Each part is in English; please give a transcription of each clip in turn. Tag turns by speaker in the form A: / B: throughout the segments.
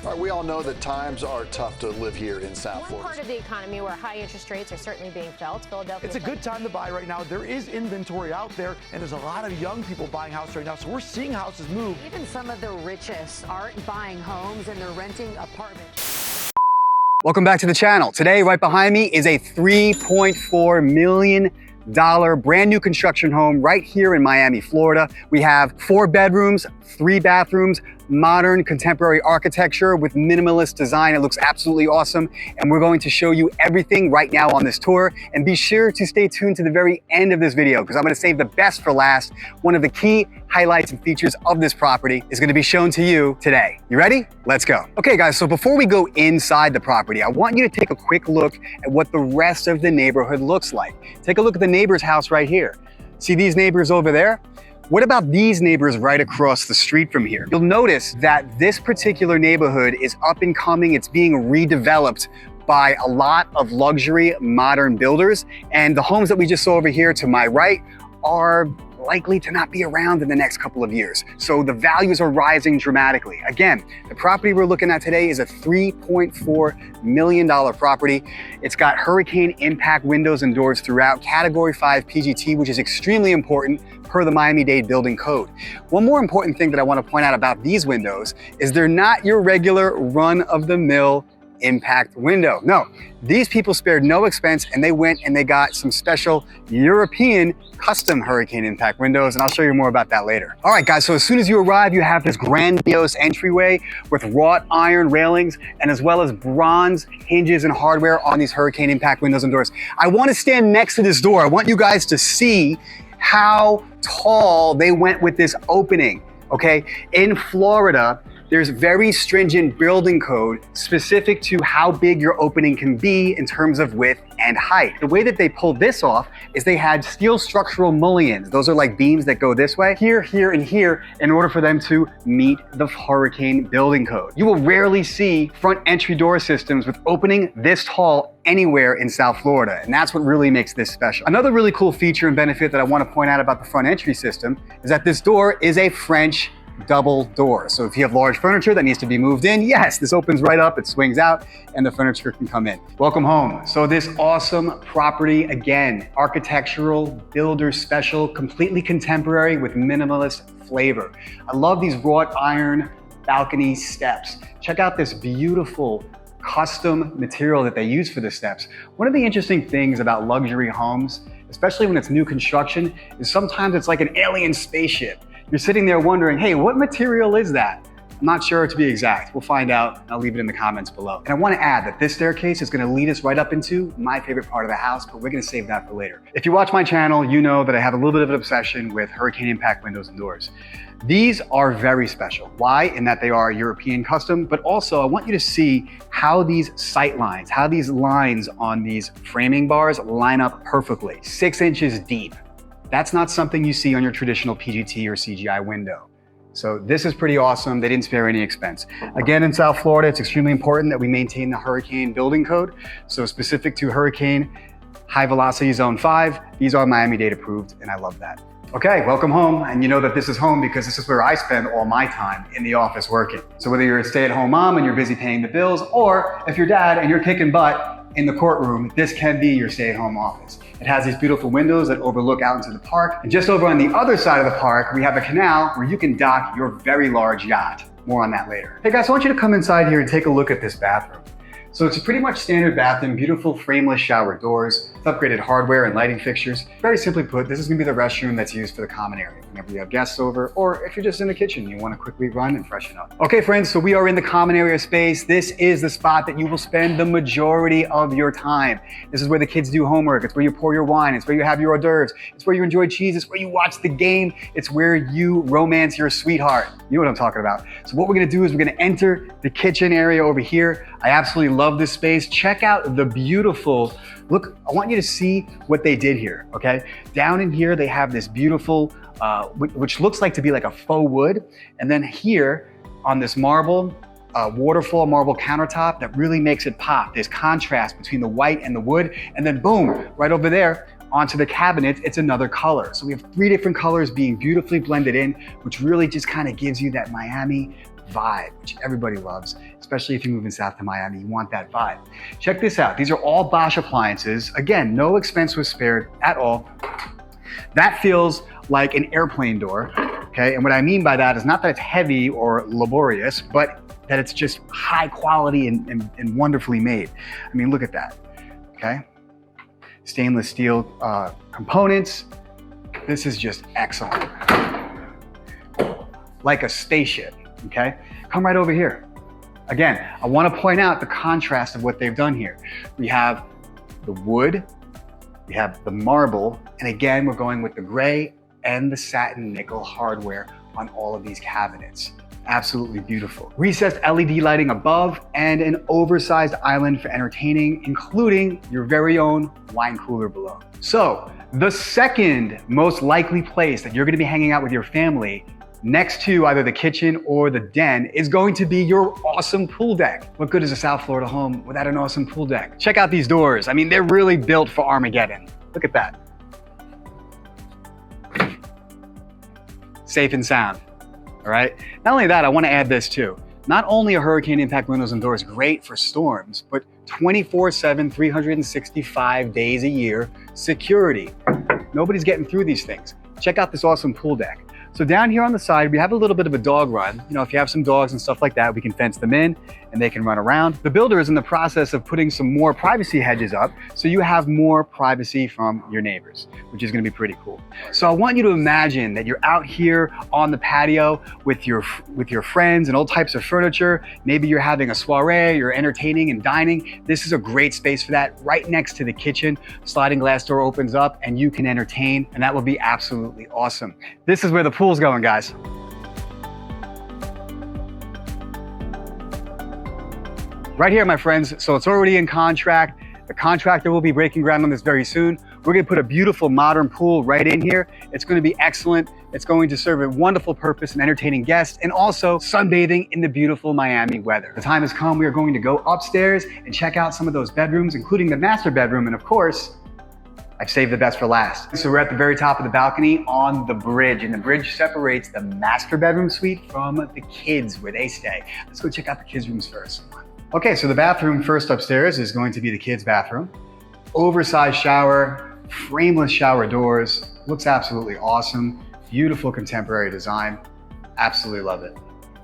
A: All right, we all know that times are tough to live here in South Florida.
B: One part of the economy where high interest rates are certainly being felt. Philadelphia.
C: It's a good time to buy right now. There is inventory out there, and there's a lot of young people buying houses right now. So we're seeing houses move.
D: Even some of the richest aren't buying homes and they're renting apartments.
E: Welcome back to the channel. Today, right behind me is a $3.4 million brand new construction home right here in Miami, Florida. We have 4 bedrooms, 3 bathrooms, modern contemporary architecture with minimalist design. It looks absolutely awesome. And we're going to show you everything right now on this tour. And be sure to stay tuned to the very end of this video because I'm going to save the best for last. One of the key highlights and features of this property is going to be shown to you today. You ready? Let's go. Okay guys, so before we go inside the property, I want you to take a quick look at what the rest of the neighborhood looks like. Take a look at the neighbor's house right here. See these neighbors over there? What about these neighbors right across the street from here? You'll notice that this particular neighborhood is up and coming. It's being redeveloped by a lot of luxury modern builders. And the homes that we just saw over here to my right are likely to not be around in the next couple of years. So the values are rising dramatically. Again, the property we're looking at today is a $3.4 million property. It's got hurricane impact windows and doors throughout, Category 5 PGT, which is extremely important per the Miami-Dade building code. One more important thing that I want to point out about these windows is they're not your regular run-of-the-mill impact window. No, these people spared no expense and they went and they got some special European custom hurricane impact windows, and I'll show you more about that later. All right guys, so as soon as you arrive, you have this grandiose entryway with wrought iron railings and as well as bronze hinges and hardware on these hurricane impact windows and doors. I want to stand next to this door. I want you guys to see how tall they went with this opening, okay? In Florida, there's very stringent building code specific to how big your opening can be in terms of width and height. The way that they pulled this off is they had steel structural mullions. Those are like beams that go this way, here, here, and here, in order for them to meet the hurricane building code. You will rarely see front entry door systems with opening this tall anywhere in South Florida, and that's what really makes this special. Another really cool feature and benefit that I want to point out about the front entry system is that this door is a French double door. So if you have large furniture that needs to be moved in, yes, this opens right up, it swings out, and the furniture can come in. Welcome home. So this awesome property, again, architectural, builder special, completely contemporary with minimalist flavor. I love these wrought iron balcony steps. Check out this beautiful custom material that they use for the steps. One of the interesting things about luxury homes, especially when it's new construction, is sometimes it's like an alien spaceship. You're sitting there wondering, hey, what material is that? I'm not sure to be exact. We'll find out. I'll leave it in the comments below. And I want to add that this staircase is going to lead us right up into my favorite part of the house, but we're going to save that for later. If you watch my channel, you know that I have a little bit of an obsession with hurricane impact windows and doors. These are very special. Why? In that they are European custom, but also I want you to see how these sight lines, how these lines on these framing bars line up perfectly. 6 inches deep. That's not something you see on your traditional PGT or CGI window. So this is pretty awesome. They didn't spare any expense. Again, in South Florida, it's extremely important that we maintain the hurricane building code. So specific to hurricane high velocity zone 5, these are Miami-Dade approved, and I love that. Okay, welcome home. And you know that this is home because this is where I spend all my time in the office working. So whether you're a stay-at-home mom and you're busy paying the bills, or if you're dad and you're kicking butt in the courtroom, this can be your stay-at-home office. It has these beautiful windows that overlook out into the park. And just over on the other side of the park, we have a canal where you can dock your very large yacht. More on that later. Hey guys, I want you to come inside here and take a look at this bathroom. So it's a pretty much standard bathroom, beautiful frameless shower doors, with upgraded hardware and lighting fixtures. Very simply put, this is gonna be the restroom that's used for the common area whenever you have guests over, or if you're just in the kitchen, you wanna quickly run and freshen up. Okay friends, so we are in the common area space. This is the spot that you will spend the majority of your time. This is where the kids do homework. It's where you pour your wine. It's where you have your hors d'oeuvres. It's where you enjoy cheese. It's where you watch the game. It's where you romance your sweetheart. You know what I'm talking about. So what we're gonna do is we're gonna enter the kitchen area over here. I absolutely love this space. Check out the beautiful, look, I want you to see what they did here, okay? Down in here, they have this beautiful, which looks like to be like a faux wood. And then here on this marble, waterfall marble countertop that really makes it pop. There's contrast between the white and the wood. And then boom, right over there, onto the cabinet, it's another color. So we have 3 different colors being beautifully blended in, which really just kind of gives you that Miami vibe, which everybody loves, especially if you move in south to Miami, you want that vibe. Check this out. These are all Bosch appliances. Again, no expense was spared at all. That feels like an airplane door, okay? And what I mean by that is not that it's heavy or laborious, but that it's just high quality and wonderfully made. I mean, look at that, okay? Stainless steel components. This is just excellent. Like a spaceship, okay? Come right over here. Again, I want to point out the contrast of what they've done here. We have the wood, we have the marble, and again, we're going with the gray and the satin nickel hardware on all of these cabinets. Absolutely beautiful. Recessed LED lighting above and an oversized island for entertaining, including your very own wine cooler below. So, the second most likely place that you're gonna be hanging out with your family next to either the kitchen or the den is going to be your awesome pool deck. What good is a South Florida home without an awesome pool deck? Check out these doors. I mean, they're really built for Armageddon. Look at that. Safe and sound, all right? Not only that, I want to add this too. Not only are hurricane impact windows and doors great for storms, but 24/7, 365 days a year, security. Nobody's getting through these things. Check out this awesome pool deck. So down here on the side, we have a little bit of a dog run. You know, if you have some dogs and stuff like that, we can fence them in and they can run around. The builder is in the process of putting some more privacy hedges up, so you have more privacy from your neighbors, which is gonna be pretty cool. So I want you to imagine that you're out here on the patio with your friends and all types of furniture. Maybe you're having a soiree, you're entertaining and dining. This is a great space for that, right next to the kitchen. Sliding glass door opens up and you can entertain, and that will be absolutely awesome. This is where the pool's going, guys. Right here, my friends, so it's already in contract. The contractor will be breaking ground on this very soon. We're gonna put a beautiful modern pool right in here. It's gonna be excellent. It's going to serve a wonderful purpose in entertaining guests and also sunbathing in the beautiful Miami weather. The time has come. We are going to go upstairs and check out some of those bedrooms, including the master bedroom, and of course, I've saved the best for last. So we're at the very top of the balcony on the bridge, and the bridge separates the master bedroom suite from the kids where they stay. Let's go check out the kids' rooms first. Okay, so the bathroom first upstairs is going to be the kids' bathroom. Oversized shower, frameless shower doors, looks absolutely awesome. Beautiful contemporary design, absolutely love it.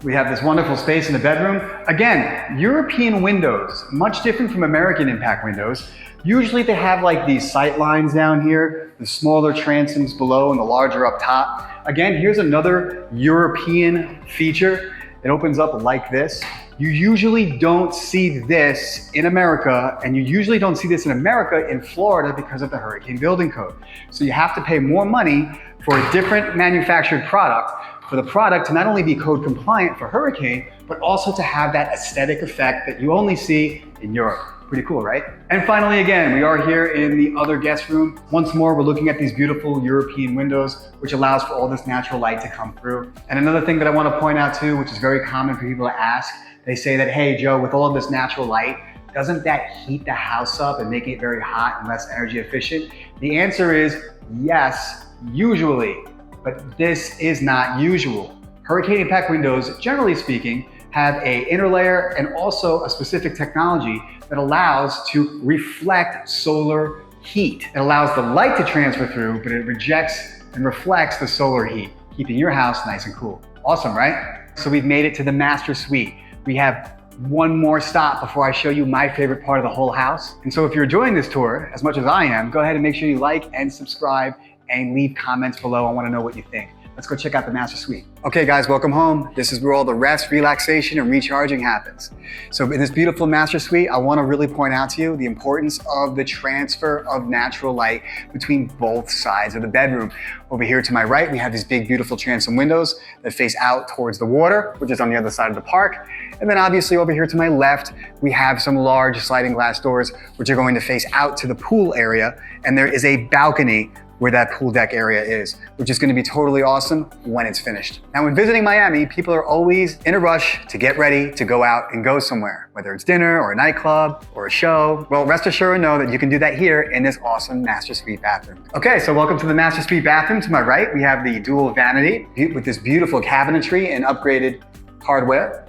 E: We have this wonderful space in the bedroom. Again, European windows, much different from American impact windows. Usually they have like these sight lines down here, the smaller transoms below and the larger up top. Again, here's another European feature. It opens up like this. You usually don't see this in America, and you usually don't see this in America in Florida because of the hurricane building code. So you have to pay more money for a different manufactured product, for the product to not only be code compliant for hurricane, but also to have that aesthetic effect that you only see in Europe. Pretty cool, right? And finally, again, we are here in the other guest room. Once more, we're looking at these beautiful European windows, which allows for all this natural light to come through. And another thing that I want to point out too, which is very common for people to ask, they say that, hey, Joe, with all of this natural light, doesn't that heat the house up and make it very hot and less energy efficient? The answer is yes, usually, but this is not usual. Hurricane impact windows, generally speaking, have an inner layer and also a specific technology that allows to reflect solar heat. It allows the light to transfer through, but it rejects and reflects the solar heat, keeping your house nice and cool. Awesome, right? So we've made it to the master suite. We have one more stop before I show you my favorite part of the whole house. And so if you're enjoying this tour as much as I am, go ahead and make sure you like and subscribe and leave comments below. I want to know what you think. Let's go check out the master suite. Okay guys, welcome home. This is where all the rest, relaxation, and recharging happens. So in this beautiful master suite, I want to really point out to you the importance of the transfer of natural light between both sides of the bedroom. Over here to my right, we have these big, beautiful transom windows that face out towards the water, which is on the other side of the park. And then obviously over here to my left, we have some large sliding glass doors, which are going to face out to the pool area. And there is a balcony where that pool deck area is, which is going to be totally awesome when it's finished. Now, when visiting Miami, people are always in a rush to get ready to go out and go somewhere, whether it's dinner or a nightclub or a show. Well, rest assured and know that you can do that here in this awesome master suite bathroom. Okay, so welcome to the master suite bathroom. To my right, we have the dual vanity with this beautiful cabinetry and upgraded hardware,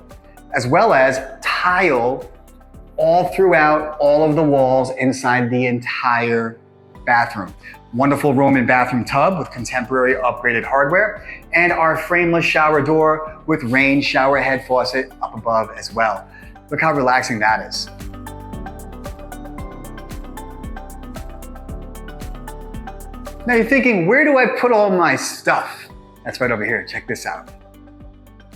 E: as well as tile all throughout all of the walls inside the entire bathroom. Wonderful Roman bathroom tub with contemporary upgraded hardware, and our frameless shower door with rain shower head faucet up above as well. Look how relaxing that is. Now you're thinking, where do I put all my stuff? That's right over here, check this out.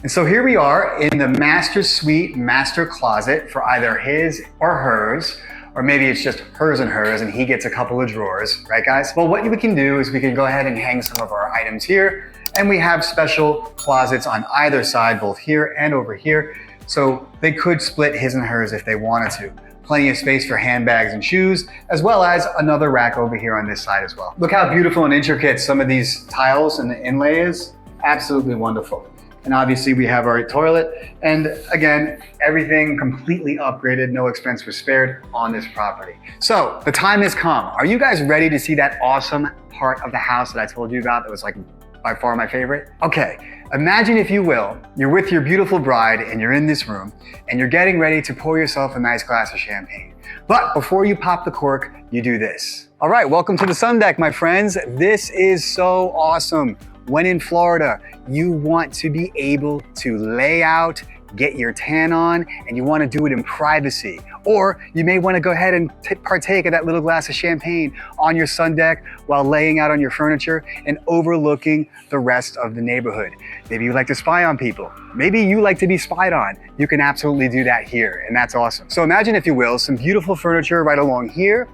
E: And so here we are in the master suite, master closet for either his or hers, or maybe it's just hers and he gets a couple of drawers, right guys? Well, what we can do is we can go ahead and hang some of our items here, and we have special closets on either side, both here and over here, so they could split his and hers if they wanted to. Plenty of space for handbags and shoes, as well as another rack over here on this side as well. Look how beautiful and intricate some of these tiles and the inlay is. Absolutely wonderful. And obviously we have our toilet, and again, everything completely upgraded, no expense was spared on this property. So the time has come. Are you guys ready to see that awesome part of the house that I told you about that was like by far my favorite? Okay, imagine if you will, you're with your beautiful bride and you're in this room and you're getting ready to pour yourself a nice glass of champagne. But before you pop the cork, you do this. All right, welcome to the sun deck, my friends. This is so awesome. When in Florida, you want to be able to lay out, get your tan on, and you want to do it in privacy. Or you may want to go ahead and partake of that little glass of champagne on your sun deck while laying out on your furniture and overlooking the rest of the neighborhood. Maybe you like to spy on people. Maybe you like to be spied on. You can absolutely do that here, and that's awesome. So imagine, if you will, some beautiful furniture right along here.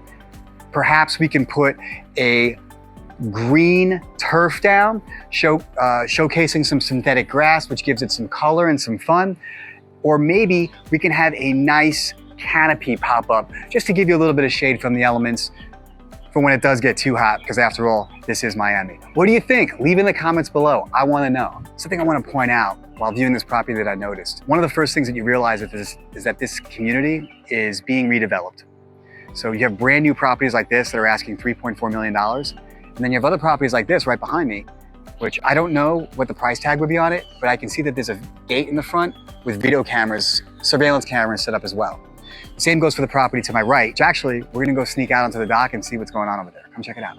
E: Perhaps we can put a green turf down, showcasing some synthetic grass, which gives it some color and some fun. Or maybe we can have a nice canopy pop up just to give you a little bit of shade from the elements for when it does get too hot, because after all, this is Miami. What do you think? Leave in the comments below. I want to know. Something I want to point out while viewing this property that I noticed. One of the first things that you realize is that this community is being redeveloped. So you have brand new properties like this that are asking $3.4 million. And then you have other properties like this right behind me, which I don't know what the price tag would be on it, but I can see that there's a gate in the front with video cameras, surveillance cameras set up as well. The same goes for the property to my right, which actually, we're gonna go sneak out onto the dock and see what's going on over there. Come check it out.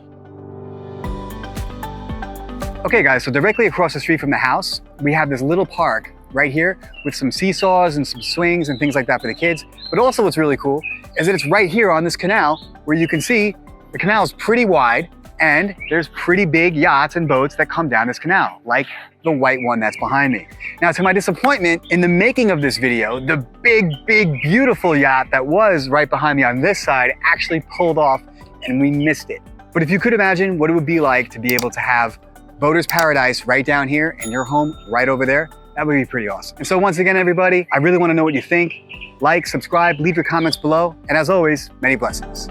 E: Okay guys, so directly across the street from the house, we have this little park right here with some seesaws and some swings and things like that for the kids. But also what's really cool is that it's right here on this canal where you can see the canal is pretty wide, and there's pretty big yachts and boats that come down this canal, like the white one that's behind me. Now, to my disappointment, in the making of this video, the big, beautiful yacht that was right behind me on this side actually pulled off and we missed it. But if you could imagine what it would be like to be able to have Boater's Paradise right down here and your home right over there, that would be pretty awesome. And so once again, everybody, I really want to know what you think. Like, subscribe, leave your comments below, and as always, many blessings.